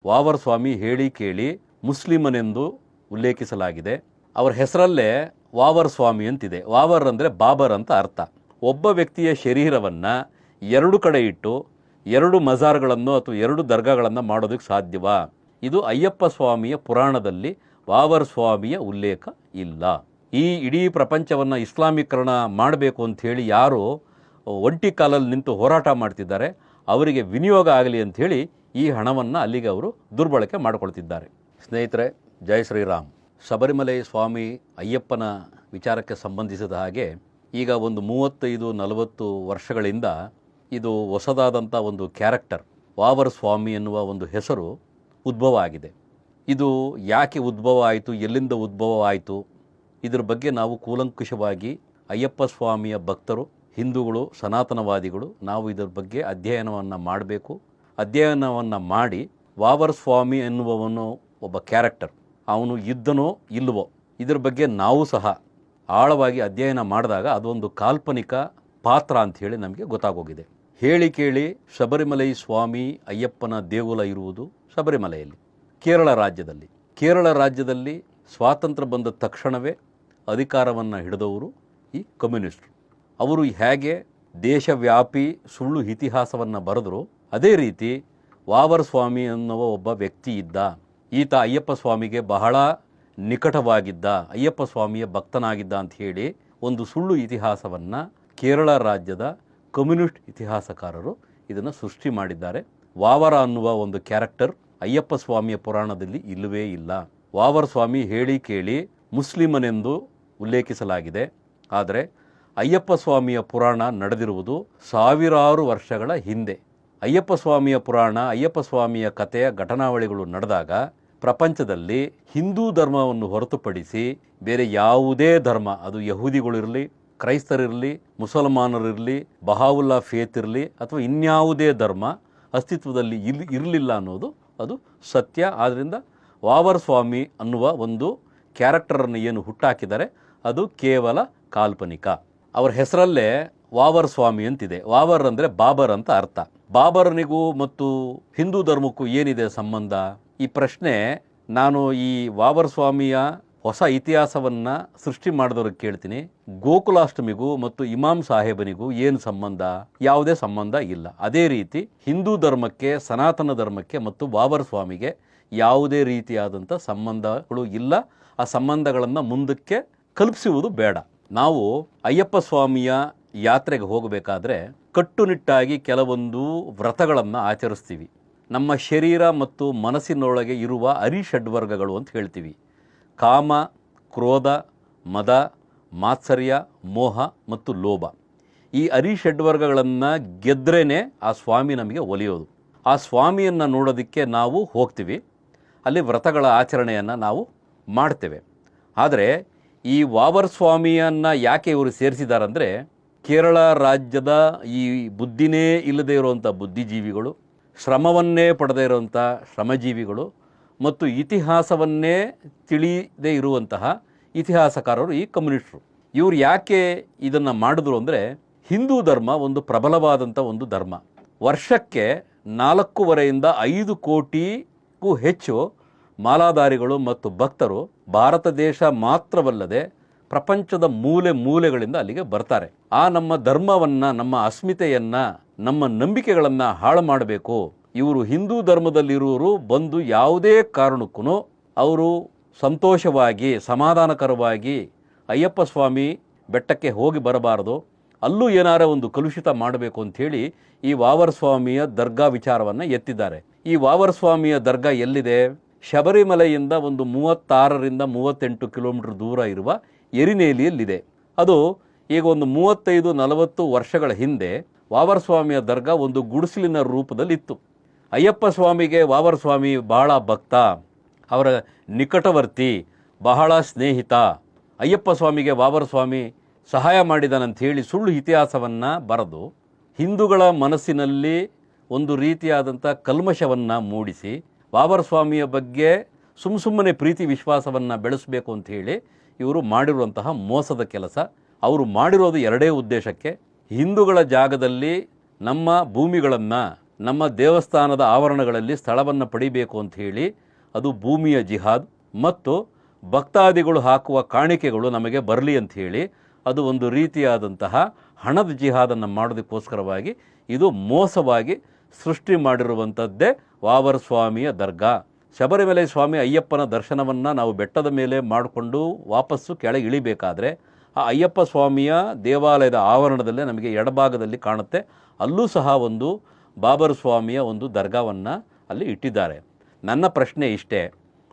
ವಾವರ್ ಸ್ವಾಮಿ ಹೇಳಿ ಕೇಳಿ ಮುಸ್ಲಿಮನೆಂದು ಉಲ್ಲೇಖಿಸಲಾಗಿದೆ. ಅವರ ಹೆಸರಲ್ಲೇ ವಾವರ್ ಸ್ವಾಮಿ ಅಂತಿದೆ. ವಾವರ್ ಅಂದರೆ ಬಾಬರ್ ಅಂತ ಅರ್ಥ. ಒಬ್ಬ ವ್ಯಕ್ತಿಯ ಶರೀರವನ್ನು ಎರಡು ಕಡೆ ಇಟ್ಟು ಎರಡು ಮಜಾರ್ಗಳನ್ನು ಅಥವಾ ಎರಡು ದರ್ಗಾಗಳನ್ನು ಮಾಡೋದಕ್ಕೆ ಸಾಧ್ಯವಾ? ಇದು ಅಯ್ಯಪ್ಪ ಸ್ವಾಮಿಯ ಪುರಾಣದಲ್ಲಿ ವಾವರ್ ಸ್ವಾಮಿಯ ಉಲ್ಲೇಖ ಇಲ್ಲ. ಈ ಇಡೀ ಪ್ರಪಂಚವನ್ನು ಇಸ್ಲಾಮೀಕರಣ ಮಾಡಬೇಕು ಅಂಥೇಳಿ ಯಾರು ಒಂಟಿ ಕಾಲಲ್ಲಿ ನಿಂತು ಹೋರಾಟ ಮಾಡ್ತಿದ್ದಾರೆ ಅವರಿಗೆ ವಿನಿಯೋಗ ಆಗಲಿ ಅಂಥೇಳಿ ಈ ಹಣವನ್ನು ಅಲ್ಲಿಗೆ ಅವರು ದುರ್ಬಳಕೆ ಮಾಡಿಕೊಳ್ತಿದ್ದಾರೆ. ಸ್ನೇಹಿತರೆ, ಜೈ ಶ್ರೀರಾಮ್. ಶಬರಿಮಲೆ ಸ್ವಾಮಿ ಅಯ್ಯಪ್ಪನ ವಿಚಾರಕ್ಕೆ ಸಂಬಂಧಿಸಿದ ಹಾಗೆ ಈಗ ಒಂದು 35-40 ವರ್ಷಗಳಿಂದ ಇದು ಹೊಸದಾದಂಥ ಒಂದು ಕ್ಯಾರೆಕ್ಟರ್ ವಾವರ್ ಸ್ವಾಮಿ ಎನ್ನುವ ಒಂದು ಹೆಸರು ಉದ್ಭವ ಆಗಿದೆ. ಇದು ಯಾಕೆ ಉದ್ಭವ ಆಯಿತು, ಎಲ್ಲಿಂದ ಉದ್ಭವ ಆಯಿತು, ಇದರ ಬಗ್ಗೆ ನಾವು ಕೂಲಂಕುಷವಾಗಿ ಅಯ್ಯಪ್ಪ ಸ್ವಾಮಿಯ ಭಕ್ತರು, ಹಿಂದೂಗಳು, ಸನಾತನವಾದಿಗಳು ನಾವು ಇದರ ಬಗ್ಗೆ ಅಧ್ಯಯನವನ್ನು ಮಾಡಬೇಕು. ಅಧ್ಯಯನವನ್ನು ಮಾಡಿ ವಾವರ್ ಸ್ವಾಮಿ ಎನ್ನುವವನು ಒಬ್ಬ ಕ್ಯಾರೆಕ್ಟರ್, ಅವನು ಇದ್ದನೋ ಇಲ್ಲವೋ ಇದರ ಬಗ್ಗೆ ನಾವು ಸಹ ಆಳವಾಗಿ ಅಧ್ಯಯನ ಮಾಡಿದಾಗ ಅದೊಂದು ಕಾಲ್ಪನಿಕ ಪಾತ್ರ ಅಂಥೇಳಿ ನಮಗೆ ಗೊತ್ತಾಗೋಗಿದೆ. ಹೇಳಿ ಕೇಳಿ ಶಬರಿಮಲೈ ಸ್ವಾಮಿ ಅಯ್ಯಪ್ಪನ ದೇಗುಲ ಇರುವುದು ಶಬರಿಮಲೆಯಲ್ಲಿ, ಕೇರಳ ರಾಜ್ಯದಲ್ಲಿ ಸ್ವಾತಂತ್ರ್ಯ ಬಂದ ತಕ್ಷಣವೇ ಅಧಿಕಾರವನ್ನು ಹಿಡಿದವರು ಈ ಕಮ್ಯುನಿಸ್ಟರು. ಅವರು ಹೇಗೆ ದೇಶವ್ಯಾಪಿ ಸುಳ್ಳು ಇತಿಹಾಸವನ್ನು ಬರೆದರು, ಅದೇ ರೀತಿ ವಾವರ್ ಸ್ವಾಮಿ ಅನ್ನುವ ಒಬ್ಬ ವ್ಯಕ್ತಿ ಇದ್ದ. ಈತ ಅಯ್ಯಪ್ಪ ಸ್ವಾಮಿಗೆ ಬಹಳ ನಿಕಟವಾಗಿದ್ದ, ಅಯ್ಯಪ್ಪ ಸ್ವಾಮಿಯ ಭಕ್ತನಾಗಿದ್ದ ಅಂತ ಹೇಳಿ ಒಂದು ಸುಳ್ಳು ಇತಿಹಾಸವನ್ನು ಕೇರಳ ರಾಜ್ಯದ ಕಮ್ಯುನಿಸ್ಟ್ ಇತಿಹಾಸಕಾರರು ಇದನ್ನು ಸೃಷ್ಟಿ ಮಾಡಿದ್ದಾರೆ. ವಾವರ ಅನ್ನುವ ಒಂದು ಕ್ಯಾರೆಕ್ಟರ್ ಅಯ್ಯಪ್ಪ ಸ್ವಾಮಿಯ ಪುರಾಣದಲ್ಲಿ ಇಲ್ಲವೇ ಇಲ್ಲ. ವಾವರ್ ಸ್ವಾಮಿ ಹೇಳಿ ಕೇಳಿ ಮುಸ್ಲಿಮನೆಂದು ಉಲ್ಲೇಖಿಸಲಾಗಿದೆ. ಆದರೆ ಅಯ್ಯಪ್ಪ ಸ್ವಾಮಿಯ ಪುರಾಣ ನಡೆದಿರುವುದು ಸಾವಿರಾರು ವರ್ಷಗಳ ಹಿಂದೆ. ಅಯ್ಯಪ್ಪ ಸ್ವಾಮಿಯ ಪುರಾಣ, ಅಯ್ಯಪ್ಪ ಸ್ವಾಮಿಯ ಕಥೆಯ ಘಟನಾವಳಿಗಳು ನಡೆದಾಗ ಪ್ರಪಂಚದಲ್ಲಿ ಹಿಂದೂ ಧರ್ಮವನ್ನು ಹೊರತುಪಡಿಸಿ ಬೇರೆ ಯಾವುದೇ ಧರ್ಮ, ಅದು ಯಹೂದಿಗಳಿರಲಿ, ಕ್ರೈಸ್ತರಿರಲಿ, ಮುಸಲ್ಮಾನರಿರಲಿ, ಬಹಾವುಲ್ಲಾ ಫೇತ್ ಇರಲಿ ಅಥವಾ ಇನ್ಯಾವುದೇ ಧರ್ಮ ಅಸ್ತಿತ್ವದಲ್ಲಿ ಇರಲಿಲ್ಲ ಅನ್ನೋದು ಅದು ಸತ್ಯ. ಆದ್ದರಿಂದ ವಾವರ್ ಸ್ವಾಮಿ ಅನ್ನುವ ಒಂದು ಕ್ಯಾರೆಕ್ಟರನ್ನು ಏನು ಹುಟ್ಟಾಕಿದ್ದಾರೆ ಅದು ಕೇವಲ ಕಾಲ್ಪನಿಕ. ಅವರ ಹೆಸರಲ್ಲೇ ವಾವರ್ ಸ್ವಾಮಿ ಅಂತಿದೆ. ವಾವರ್ ಅಂದರೆ ಬಾಬರ್ ಅಂತ ಅರ್ಥ. ಬಾಬರನಿಗೂ ಮತ್ತು ಹಿಂದೂ ಧರ್ಮಕ್ಕೂ ಏನಿದೆ ಸಂಬಂಧ? ಈ ಪ್ರಶ್ನೆ ನಾನು ಈ ವಾವರ್ ಸ್ವಾಮಿಯ ಹೊಸ ಇತಿಹಾಸವನ್ನು ಸೃಷ್ಟಿ ಮಾಡಿದವ್ರಿಗೆ ಕೇಳ್ತೀನಿ. ಗೋಕುಲಾಷ್ಟಮಿಗೂ ಮತ್ತು ಇಮಾಮ್ ಸಾಹೇಬನಿಗೂ ಏನು ಸಂಬಂಧ? ಯಾವುದೇ ಸಂಬಂಧ ಇಲ್ಲ. ಅದೇ ರೀತಿ ಹಿಂದೂ ಧರ್ಮಕ್ಕೆ, ಸನಾತನ ಧರ್ಮಕ್ಕೆ ಮತ್ತು ವಾವರ್ ಸ್ವಾಮಿಗೆ ಯಾವುದೇ ರೀತಿಯಾದಂಥ ಸಂಬಂಧಗಳು ಇಲ್ಲ. ಆ ಸಂಬಂಧಗಳನ್ನು ಮುಂದಕ್ಕೆ ಕಲ್ಪಿಸುವುದು ಬೇಡ. ನಾವು ಅಯ್ಯಪ್ಪ ಸ್ವಾಮಿಯ ಯಾತ್ರೆಗೆ ಹೋಗಬೇಕಾದ್ರೆ ಕಟ್ಟುನಿಟ್ಟಾಗಿ ಕೆಲವೊಂದು ವ್ರತಗಳನ್ನು ಆಚರಿಸ್ತೀವಿ. ನಮ್ಮ ಶರೀರ ಮತ್ತು ಮನಸ್ಸಿನೊಳಗೆ ಇರುವ ಅರಿಷಡ್ವರ್ಗಗಳು ಅಂತ ಹೇಳ್ತೀವಿ. ಕಾಮ, ಕ್ರೋಧ, ಮದ, ಮಾತ್ಸರ್ಯ, ಮೋಹ ಮತ್ತು ಲೋಭ. ಈ ಅರಿಷಡ್ವರ್ಗಗಳನ್ನು ಗೆದ್ರೇ ಆ ಸ್ವಾಮಿ ನಮಗೆ ಒಲಿಯೋದು. ಆ ಸ್ವಾಮಿಯನ್ನು ನೋಡೋದಕ್ಕೆ ನಾವು ಹೋಗ್ತೀವಿ, ಅಲ್ಲಿ ವ್ರತಗಳ ಆಚರಣೆಯನ್ನು ನಾವು ಮಾಡ್ತೇವೆ. ಆದರೆ ಈ ವಾವರ್ ಸ್ವಾಮಿಯನ್ನು ಯಾಕೆ ಇವರು ಸೇರಿಸಿದಾರಂದರೆ, ಕೇರಳ ರಾಜ್ಯದ ಈ ಬುದ್ಧಿನೇ ಇಲ್ಲದೇ ಇರುವಂಥ ಬುದ್ಧಿಜೀವಿಗಳು, ಶ್ರಮವನ್ನೇ ಪಡೆದೇ ಇರುವಂಥ ಶ್ರಮಜೀವಿಗಳು ಮತ್ತು ಇತಿಹಾಸವನ್ನೇ ತಿಳಿದೇ ಇರುವಂತಹ ಇತಿಹಾಸಕಾರರು ಈ ಕಮ್ಯುನಿಸ್ಟರು. ಇವರು ಯಾಕೆ ಇದನ್ನು ಮಾಡಿದ್ರು ಅಂದರೆ, ಹಿಂದೂ ಧರ್ಮ ಒಂದು ಪ್ರಬಲವಾದಂಥ ಒಂದು ಧರ್ಮ. ವರ್ಷಕ್ಕೆ 4.5 to 5 ಕೋಟಿಗೂ ಹೆಚ್ಚು ಮಾಲಾಧಾರಿಗಳು ಮತ್ತು ಭಕ್ತರು ಭಾರತ ದೇಶ ಮಾತ್ರವಲ್ಲದೆ ಪ್ರಪಂಚದ ಮೂಲೆ ಮೂಲೆಗಳಿಂದ ಅಲ್ಲಿಗೆ ಬರ್ತಾರೆ. ಆ ನಮ್ಮ ಧರ್ಮವನ್ನು, ನಮ್ಮ ಅಸ್ಮಿತೆಯನ್ನು, ನಮ್ಮ ನಂಬಿಕೆಗಳನ್ನು ಹಾಳು ಮಾಡಬೇಕು. ಇವರು ಹಿಂದೂ ಧರ್ಮದಲ್ಲಿರುವವರು ಬಂದು ಯಾವುದೇ ಕಾರಣಕ್ಕೂ ಅವರು ಸಂತೋಷವಾಗಿ ಸಮಾಧಾನಕರವಾಗಿ ಅಯ್ಯಪ್ಪ ಸ್ವಾಮಿ ಬೆಟ್ಟಕ್ಕೆ ಹೋಗಿ ಬರಬಾರದು, ಅಲ್ಲೂ ಏನಾರ ಒಂದು ಕಲುಷಿತ ಮಾಡಬೇಕು ಅಂಥೇಳಿ ಈ ವಾವರ್ ಸ್ವಾಮಿಯ ದರ್ಗಾ ವಿಚಾರವನ್ನು ಎತ್ತಿದ್ದಾರೆ. ಈ ವಾವರ್ ಸ್ವಾಮಿಯ ದರ್ಗಾ ಎಲ್ಲಿದೆ? ಶಬರಿಮಲೆಯಿಂದ ಒಂದು 36 to 38 ಕಿಲೋಮೀಟರ್ ದೂರ ಇರುವ ಎರಿನೇಲಿಯಲ್ಲಿದೆ. ಅದು ಈಗ ಒಂದು 35-40 ವರ್ಷಗಳ ಹಿಂದೆ ವಾವರ್ ಸ್ವಾಮಿಯ ದರ್ಗಾ ಒಂದು ಗುಡಿಸಲಿನ ರೂಪದಲ್ಲಿತ್ತು. ಅಯ್ಯಪ್ಪ ಸ್ವಾಮಿಗೆ ವಾವರ್ ಸ್ವಾಮಿ ಬಹಳ ಭಕ್ತ, ಅವರ ನಿಕಟವರ್ತಿ, ಬಹಳ ಸ್ನೇಹಿತ. ಅಯ್ಯಪ್ಪ ಸ್ವಾಮಿಗೆ ವಾವರ್ ಸ್ವಾಮಿ ಸಹಾಯ ಮಾಡಿದಾನಂಥೇಳಿ ಸುಳ್ಳು ಇತಿಹಾಸವನ್ನು ಬರೆದು ಹಿಂದೂಗಳ ಮನಸ್ಸಿನಲ್ಲಿ ಒಂದು ರೀತಿಯಾದಂಥ ಕಲ್ಮಶವನ್ನು ಮೂಡಿಸಿ ವಾವರ್ ಸ್ವಾಮಿಯ ಬಗ್ಗೆ ಸುಮ್ಮನೆ ಪ್ರೀತಿ ವಿಶ್ವಾಸವನ್ನು ಬೆಳೆಸಬೇಕು ಅಂಥೇಳಿ ಇವರು ಮಾಡಿರುವಂತಹ ಮೋಸದ ಕೆಲಸ. ಅವರು ಮಾಡಿರೋದು ಎರಡೇ ಉದ್ದೇಶಕ್ಕೆ, ಹಿಂದೂಗಳ ಜಾಗದಲ್ಲಿ ನಮ್ಮ ಭೂಮಿಗಳನ್ನು ನಮ್ಮ ದೇವಸ್ಥಾನದ ಆವರಣಗಳಲ್ಲಿ ಸ್ಥಳವನ್ನು ಪಡಿಬೇಕು ಅಂತ ಹೇಳಿ ಅದು ಭೂಮಿಯ ಜಿಹಾದ್, ಮತ್ತು ಭಕ್ತಾದಿಗಳು ಹಾಕುವ ಕಾಣಿಕೆಗಳು ನಮಗೆ ಬರಲಿ ಅಂತ ಹೇಳಿ ಅದು ಒಂದು ರೀತಿಯಾದಂತಹ ಹಣದ ಜಿಹಾದನ್ನು ಮಾಡೋದಕ್ಕೋಸ್ಕರವಾಗಿ ಇದು ಮೋಸವಾಗಿ ಸೃಷ್ಟಿ ಮಾಡಿರುವಂಥದ್ದೇ ವಾವರ್ ಸ್ವಾಮಿಯ ದರ್ಗಾ. ಶಬರಿಮಲೆ ಸ್ವಾಮಿ ಅಯ್ಯಪ್ಪನ ದರ್ಶನವನ್ನು ನಾವು ಬೆಟ್ಟದ ಮೇಲೆ ಮಾಡಿಕೊಂಡು ವಾಪಸ್ಸು ಕೆಳಗೆ ಇಳಿಬೇಕಾದ್ರೆ ಆ ಅಯ್ಯಪ್ಪ ಸ್ವಾಮಿಯ ದೇವಾಲಯದ ಆವರಣದಲ್ಲೇ ನಮಗೆ ಎಡಭಾಗದಲ್ಲಿ ಕಾಣುತ್ತೆ. ಅಲ್ಲೂ ಸಹ ಒಂದು ಬಾಬರ್ ಸ್ವಾಮಿಯ ಒಂದು ದರ್ಗಾವನ್ನು ಅಲ್ಲಿ ಇಟ್ಟಿದ್ದಾರೆ. ನನ್ನ ಪ್ರಶ್ನೆ ಇಷ್ಟೇ,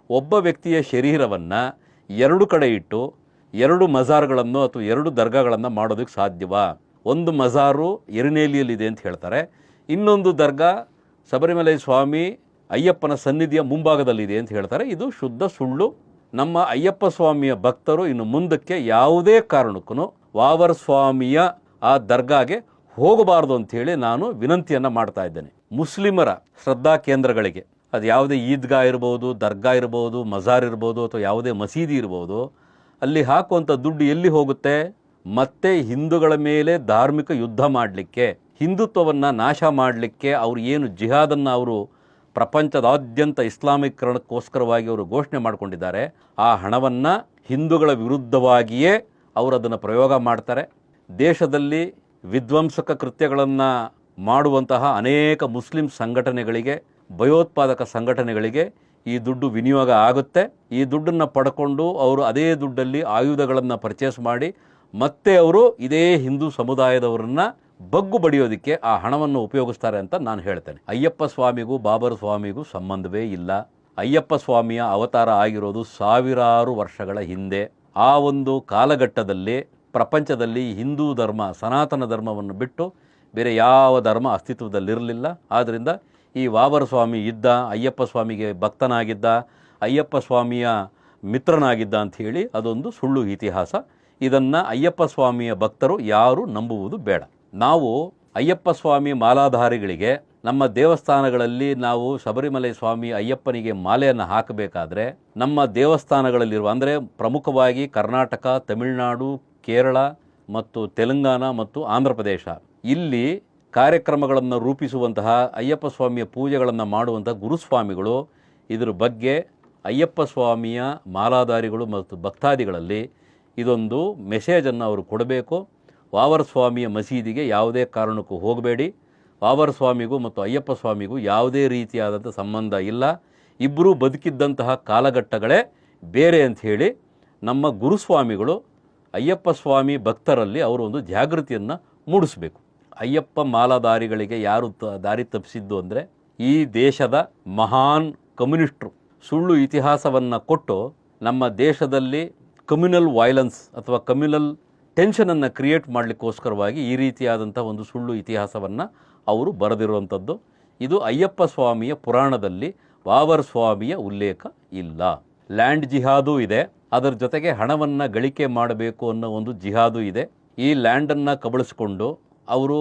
ಒಬ್ಬ ವ್ಯಕ್ತಿಯ ಶರೀರವನ್ನು ಎರಡು ಕಡೆ ಇಟ್ಟು ಎರಡು ಮಜಾರ್ಗಳನ್ನು ಅಥವಾ ಎರಡು ದರ್ಗಾಗಳನ್ನು ಮಾಡೋದಕ್ಕೆ ಸಾಧ್ಯವಾ? ಒಂದು ಮಜಾರು ಎರಿನೇಲಿಯಲ್ಲಿದೆ ಅಂತ ಹೇಳ್ತಾರೆ, ಇನ್ನೊಂದು ದರ್ಗಾ ಶಬರಿಮಲೆ ಸ್ವಾಮಿ ಅಯ್ಯಪ್ಪನ ಸನ್ನಿಧಿಯ ಮುಂಭಾಗದಲ್ಲಿದೆ ಅಂತ ಹೇಳ್ತಾರೆ. ಇದು ಶುದ್ಧ ಸುಳ್ಳು. ನಮ್ಮ ಅಯ್ಯಪ್ಪ ಸ್ವಾಮಿಯ ಭಕ್ತರು ಇನ್ನು ಮುಂದಕ್ಕೆ ಯಾವುದೇ ಕಾರಣಕ್ಕೂ ವಾವರ್ ಸ್ವಾಮಿಯ ಆ ದರ್ಗಾಗೆ ಹೋಗಬಾರ್ದು ಅಂಥೇಳಿ ನಾನು ವಿನಂತಿಯನ್ನು ಮಾಡ್ತಾ ಇದ್ದೇನೆ. ಮುಸ್ಲಿಮರ ಶ್ರದ್ಧಾ ಕೇಂದ್ರಗಳಿಗೆ, ಅದು ಯಾವುದೇ ಈದ್ಗಾ ಇರ್ಬೋದು, ದರ್ಗಾ ಇರ್ಬೋದು, ಮಜಾರ್ ಇರ್ಬೋದು, ಅಥವಾ ಯಾವುದೇ ಮಸೀದಿ ಇರ್ಬೋದು, ಅಲ್ಲಿ ಹಾಕುವಂಥ ದುಡ್ಡು ಎಲ್ಲಿ ಹೋಗುತ್ತೆ? ಮತ್ತೆ ಹಿಂದೂಗಳ ಮೇಲೆ ಧಾರ್ಮಿಕ ಯುದ್ಧ ಮಾಡಲಿಕ್ಕೆ, ಹಿಂದುತ್ವವನ್ನು ನಾಶ ಮಾಡಲಿಕ್ಕೆ ಅವರು ಏನು ಜಿಹಾದನ್ನು ಅವರು ಪ್ರಪಂಚದಾದ್ಯಂತ ಇಸ್ಲಾಮೀಕರಣಕ್ಕೋಸ್ಕರವಾಗಿ ಅವರು ಘೋಷಣೆ ಮಾಡಿಕೊಂಡಿದ್ದಾರೆ, ಆ ಹಣವನ್ನು ಹಿಂದೂಗಳ ವಿರುದ್ಧವಾಗಿಯೇ ಅವರು ಅದನ್ನು ಪ್ರಯೋಗ ಮಾಡ್ತಾರೆ. ದೇಶದಲ್ಲಿ ವಿಧ್ವಂಸಕ ಕೃತ್ಯಗಳನ್ನು ಮಾಡುವಂತಹ ಅನೇಕ ಮುಸ್ಲಿಂ ಸಂಘಟನೆಗಳಿಗೆ, ಭಯೋತ್ಪಾದಕ ಸಂಘಟನೆಗಳಿಗೆ ಈ ದುಡ್ಡು ವಿನಿಯೋಗ ಆಗುತ್ತೆ. ಈ ದುಡ್ಡನ್ನು ಪಡ್ಕೊಂಡು ಅವರು ಅದೇ ದುಡ್ಡಲ್ಲಿ ಆಯುಧಗಳನ್ನು ಪರ್ಚೇಸ್ ಮಾಡಿ ಮತ್ತೆ ಅವರು ಇದೇ ಹಿಂದೂ ಸಮುದಾಯದವರನ್ನು ಬಗ್ಗು ಬಡಿಯೋದಕ್ಕೆ ಆ ಹಣವನ್ನು ಉಪಯೋಗಿಸ್ತಾರೆ ಅಂತ ನಾನು ಹೇಳ್ತೇನೆ. ಅಯ್ಯಪ್ಪ ಸ್ವಾಮಿಗೂ ಬಾಬರ್ ಸ್ವಾಮಿಗೂ ಸಂಬಂಧವೇ ಇಲ್ಲ. ಅಯ್ಯಪ್ಪ ಸ್ವಾಮಿಯ ಅವತಾರ ಆಗಿರೋದು ಸಾವಿರಾರು ವರ್ಷಗಳ ಹಿಂದೆ. ಆ ಒಂದು ಕಾಲಘಟ್ಟದಲ್ಲಿ ಪ್ರಪಂಚದಲ್ಲಿ ಹಿಂದೂ ಧರ್ಮ, ಸನಾತನ ಧರ್ಮವನ್ನು ಬಿಟ್ಟು ಬೇರೆ ಯಾವ ಧರ್ಮ ಅಸ್ತಿತ್ವದಲ್ಲಿರಲಿಲ್ಲ. ಆದ್ದರಿಂದ ಈ ವಾವರ್ ಸ್ವಾಮಿ ಇದ್ದ, ಅಯ್ಯಪ್ಪ ಸ್ವಾಮಿಗೆ ಭಕ್ತನಾಗಿದ್ದ, ಅಯ್ಯಪ್ಪ ಸ್ವಾಮಿಯ ಮಿತ್ರನಾಗಿದ್ದ ಅಂಥೇಳಿ ಅದೊಂದು ಸುಳ್ಳು ಇತಿಹಾಸ. ಇದನ್ನು ಅಯ್ಯಪ್ಪ ಸ್ವಾಮಿಯ ಭಕ್ತರು ಯಾರೂ ನಂಬುವುದು ಬೇಡ. ನಾವು ಅಯ್ಯಪ್ಪ ಸ್ವಾಮಿ ಮಾಲಾಧಾರಿಗಳಿಗೆ ನಮ್ಮ ದೇವಸ್ಥಾನಗಳಲ್ಲಿ ನಾವು ಶಬರಿಮಲೆ ಸ್ವಾಮಿ ಅಯ್ಯಪ್ಪನಿಗೆ ಮಾಲೆಯನ್ನು ಹಾಕಬೇಕಾದ್ರೆ ನಮ್ಮ ದೇವಸ್ಥಾನಗಳಲ್ಲಿರುವ, ಅಂದರೆ ಪ್ರಮುಖವಾಗಿ ಕರ್ನಾಟಕ, ತಮಿಳುನಾಡು, ಕೇರಳ ಮತ್ತು ತೆಲಂಗಾಣ ಮತ್ತು ಆಂಧ್ರ ಪ್ರದೇಶ, ಇಲ್ಲಿ ಕಾರ್ಯಕ್ರಮಗಳನ್ನು ರೂಪಿಸುವಂತಹ ಅಯ್ಯಪ್ಪ ಸ್ವಾಮಿಯ ಪೂಜೆಗಳನ್ನು ಮಾಡುವಂತಹ ಗುರುಸ್ವಾಮಿಗಳು ಇದರ ಬಗ್ಗೆ ಅಯ್ಯಪ್ಪ ಸ್ವಾಮಿಯ ಮಾಲಾಧಾರಿಗಳು ಮತ್ತು ಭಕ್ತಾದಿಗಳಲ್ಲಿ ಇದೊಂದು ಮೆಸೇಜನ್ನು ಅವರು ಕೊಡಬೇಕು. ವಾವರ್ ಸ್ವಾಮಿಯ ಮಸೀದಿಗೆ ಯಾವುದೇ ಕಾರಣಕ್ಕೂ ಹೋಗಬೇಡಿ. ವಾವರ್ ಸ್ವಾಮಿಗೂ ಮತ್ತು ಅಯ್ಯಪ್ಪ ಸ್ವಾಮಿಗೂ ಯಾವುದೇ ರೀತಿಯಾದಂಥ ಸಂಬಂಧ ಇಲ್ಲ. ಇಬ್ಬರೂ ಬದುಕಿದ್ದಂತಹ ಕಾಲಘಟ್ಟಗಳೇ ಬೇರೆ ಅಂಥೇಳಿ ನಮ್ಮ ಗುರುಸ್ವಾಮಿಗಳು ಅಯ್ಯಪ್ಪ ಸ್ವಾಮಿ ಭಕ್ತರಲ್ಲಿ ಅವರು ಒಂದು ಜಾಗೃತಿಯನ್ನು ಮೂಡಿಸಬೇಕು. ಅಯ್ಯಪ್ಪ ಮಾಲಾಧಾರಿಗಳಿಗೆ ಯಾರು ದಾರಿ ತಪ್ಪಿಸಿದ್ದು ಅಂದರೆ ಈ ದೇಶದ ಮಹಾನ್ ಕಮ್ಯುನಿಸ್ಟ್ರು ಸುಳ್ಳು ಇತಿಹಾಸವನ್ನು ಕೊಟ್ಟು ನಮ್ಮ ದೇಶದಲ್ಲಿ ಕಮ್ಯುನಲ್ ವೈಲೆನ್ಸ್ ಅಥವಾ ಕಮ್ಯುನಲ್ ಟೆನ್ಷನನ್ನು ಕ್ರಿಯೇಟ್ ಮಾಡಲಿಕ್ಕೋಸ್ಕರವಾಗಿ ಈ ರೀತಿಯಾದಂಥ ಒಂದು ಸುಳ್ಳು ಇತಿಹಾಸವನ್ನು ಅವರು ಬರೆದಿರುವಂಥದ್ದು. ಇದು ಅಯ್ಯಪ್ಪ ಸ್ವಾಮಿಯ ಪುರಾಣದಲ್ಲಿ ವಾವರ್ ಸ್ವಾಮಿಯ ಉಲ್ಲೇಖ ಇಲ್ಲ. ಲ್ಯಾಂಡ್ ಜಿಹಾದು ಇದೆ, ಅದರ ಜೊತೆಗೆ ಹಣವನ್ನು ಗಳಿಕೆ ಮಾಡಬೇಕು ಅನ್ನೋ ಒಂದು ಜಿಹಾದು ಇದೆ. ಈ ಲ್ಯಾಂಡನ್ನು ಕಬಳಿಸಿಕೊಂಡು ಅವರು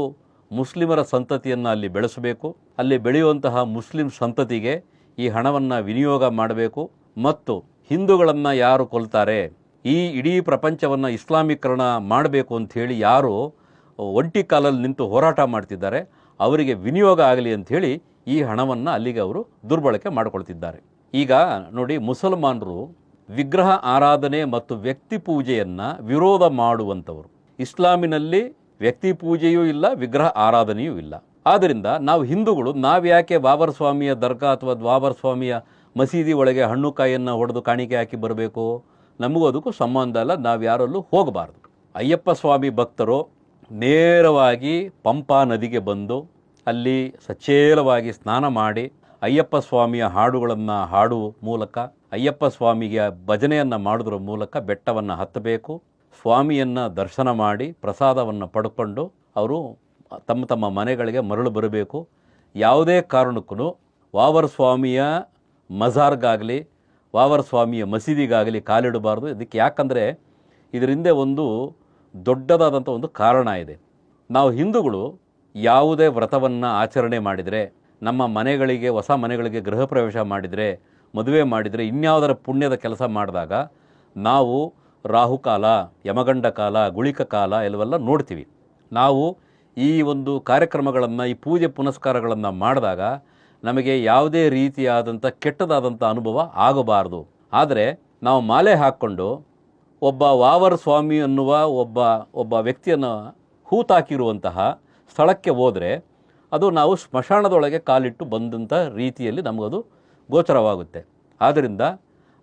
ಮುಸ್ಲಿಮರ ಸಂತತಿಯನ್ನು ಅಲ್ಲಿ ಬೆಳೆಸಬೇಕು. ಅಲ್ಲಿ ಬೆಳೆಯುವಂತಹ ಮುಸ್ಲಿಂ ಸಂತತಿಗೆ ಈ ಹಣವನ್ನು ವಿನಿಯೋಗ ಮಾಡಬೇಕು. ಮತ್ತು ಹಿಂದೂಗಳನ್ನು ಯಾರು ಕೊಲ್ತಾರೆ, ಈ ಇಡೀ ಪ್ರಪಂಚವನ್ನು ಇಸ್ಲಾಮೀಕರಣ ಮಾಡಬೇಕು ಅಂಥೇಳಿ ಯಾರು ಒಂಟಿ ಕಾಲಲ್ಲಿ ನಿಂತು ಹೋರಾಟ ಮಾಡ್ತಿದ್ದಾರೆ ಅವರಿಗೆ ವಿನಿಯೋಗ ಆಗಲಿ ಅಂಥೇಳಿ ಈ ಹಣವನ್ನು ಅಲ್ಲಿಗೆ ಅವರು ದುರ್ಬಳಕೆ ಮಾಡಿಕೊಳ್ತಿದ್ದಾರೆ. ಈಗ ನೋಡಿ, ಮುಸಲ್ಮಾನರು ವಿಗ್ರಹ ಆರಾಧನೆ ಮತ್ತು ವ್ಯಕ್ತಿ ಪೂಜೆಯನ್ನು ವಿರೋಧ ಮಾಡುವಂಥವರು. ಇಸ್ಲಾಮಿನಲ್ಲಿ ವ್ಯಕ್ತಿ ಪೂಜೆಯೂ ಇಲ್ಲ, ವಿಗ್ರಹ ಆರಾಧನೆಯೂ ಇಲ್ಲ. ಆದ್ದರಿಂದ ನಾವು ಹಿಂದೂಗಳು ನಾವ್ಯಾಕೆ ಬಾಬರ್ ಸ್ವಾಮಿಯ ದರ್ಗಾ ಅಥವಾ ಬಾಬರ್ ಸ್ವಾಮಿಯ ಮಸೀದಿ ಒಳಗೆ ಹಣ್ಣು ಕಾಯಿಯನ್ನು ಹೊಡೆದು ಕಾಣಿಕೆ ಹಾಕಿ ಬರಬೇಕು? ನಮಗೂ ಅದಕ್ಕೂ ಸಂಬಂಧ ಇಲ್ಲ, ನಾವು ಯಾರಲ್ಲೂ ಹೋಗಬಾರ್ದು. ಅಯ್ಯಪ್ಪ ಸ್ವಾಮಿ ಭಕ್ತರು ನೇರವಾಗಿ ಪಂಪಾ ನದಿಗೆ ಬಂದು ಅಲ್ಲಿ ಸಚೇಲವಾಗಿ ಸ್ನಾನ ಮಾಡಿ ಅಯ್ಯಪ್ಪ ಸ್ವಾಮಿಯ ಹಾಡುಗಳನ್ನು ಹಾಡುವ ಮೂಲಕ, ಅಯ್ಯಪ್ಪ ಸ್ವಾಮಿಗೆ ಭಜನೆಯನ್ನು ಮಾಡೋದ್ರ ಮೂಲಕ ಬೆಟ್ಟವನ್ನು ಹತ್ತಬೇಕು. ಸ್ವಾಮಿಯನ್ನು ದರ್ಶನ ಮಾಡಿ ಪ್ರಸಾದವನ್ನು ಪಡ್ಕೊಂಡು ಅವರು ತಮ್ಮ ತಮ್ಮ ಮನೆಗಳಿಗೆ ಮರಳು ಬರಬೇಕು. ಯಾವುದೇ ಕಾರಣಕ್ಕೂ ವಾವರ್ ಸ್ವಾಮಿಯ ಮಜಾರ್ಗಾಗಲಿ ವಾವರ್ ಸ್ವಾಮಿಯ ಮಸೀದಿಗಾಗಲಿ ಕಾಲಿಡಬಾರ್ದು. ಇದಕ್ಕೆ ಯಾಕಂದರೆ ಇದರಿಂದ ಒಂದು ದೊಡ್ಡದಾದಂಥ ಒಂದು ಕಾರಣ ಇದೆ. ನಾವು ಹಿಂದೂಗಳು ಯಾವುದೇ ವ್ರತವನ್ನು ಆಚರಣೆ ಮಾಡಿದರೆ, ನಮ್ಮ ಮನೆಗಳಿಗೆ, ಹೊಸ ಮನೆಗಳಿಗೆ ಗೃಹ ಪ್ರವೇಶ ಮಾಡಿದರೆ, ಮದುವೆ ಮಾಡಿದರೆ, ಇನ್ಯಾವುದರ ಪುಣ್ಯದ ಕೆಲಸ ಮಾಡಿದಾಗ ನಾವು ರಾಹುಕಾಲ, ಯಮಗಂಡ ಕಾಲ, ಗುಳಿಕ ಕಾಲ ಎಲ್ಲವೆಲ್ಲ ನೋಡ್ತೀವಿ. ನಾವು ಈ ಒಂದು ಕಾರ್ಯಕ್ರಮಗಳನ್ನು, ಈ ಪೂಜೆ ಪುನಸ್ಕಾರಗಳನ್ನು ಮಾಡಿದಾಗ ನಮಗೆ ಯಾವುದೇ ರೀತಿಯಾದಂಥ ಕೆಟ್ಟದಾದಂಥ ಅನುಭವ ಆಗಬಾರ್ದು. ಆದರೆ ನಾವು ಮಾಲೆ ಹಾಕ್ಕೊಂಡು ಒಬ್ಬ ವಾವರ್ ಸ್ವಾಮಿ ಅನ್ನುವ ಒಬ್ಬ ವ್ಯಕ್ತಿಯನ್ನು ಹೂತಾಕಿರುವಂತಹ ಸ್ಥಳಕ್ಕೆ ಹೋದರೆ ಅದು ನಾವು ಸ್ಮಶಾನದೊಳಗೆ ಕಾಲಿಟ್ಟು ಬಂದಂಥ ರೀತಿಯಲ್ಲಿ ನಮಗದು ಗೋಚರವಾಗುತ್ತೆ. ಆದ್ದರಿಂದ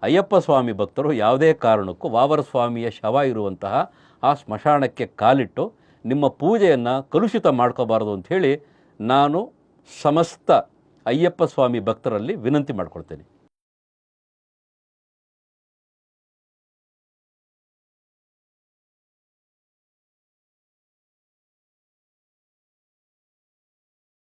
ಅಯ್ಯಪ್ಪ ಸ್ವಾಮಿ ಭಕ್ತರು ಯಾವುದೇ ಕಾರಣಕ್ಕೂ ವಾವರ ಸ್ವಾಮಿಯ ಶವ ಇರುವಂತಹ ಆ ಸ್ಮಶಾನಕ್ಕೆ ಕಾಲಿಟ್ಟು ನಿಮ್ಮ ಪೂಜೆಯನ್ನು ಕಲುಷಿತ ಮಾಡ್ಕೋಬಾರ್ದು ಅಂಥೇಳಿ ನಾನು ಸಮಸ್ತ ಅಯ್ಯಪ್ಪ ಸ್ವಾಮಿ ಭಕ್ತರಲ್ಲಿ ವಿನಂತಿ ಮಾಡ್ಕೊಳ್ತೇನೆ.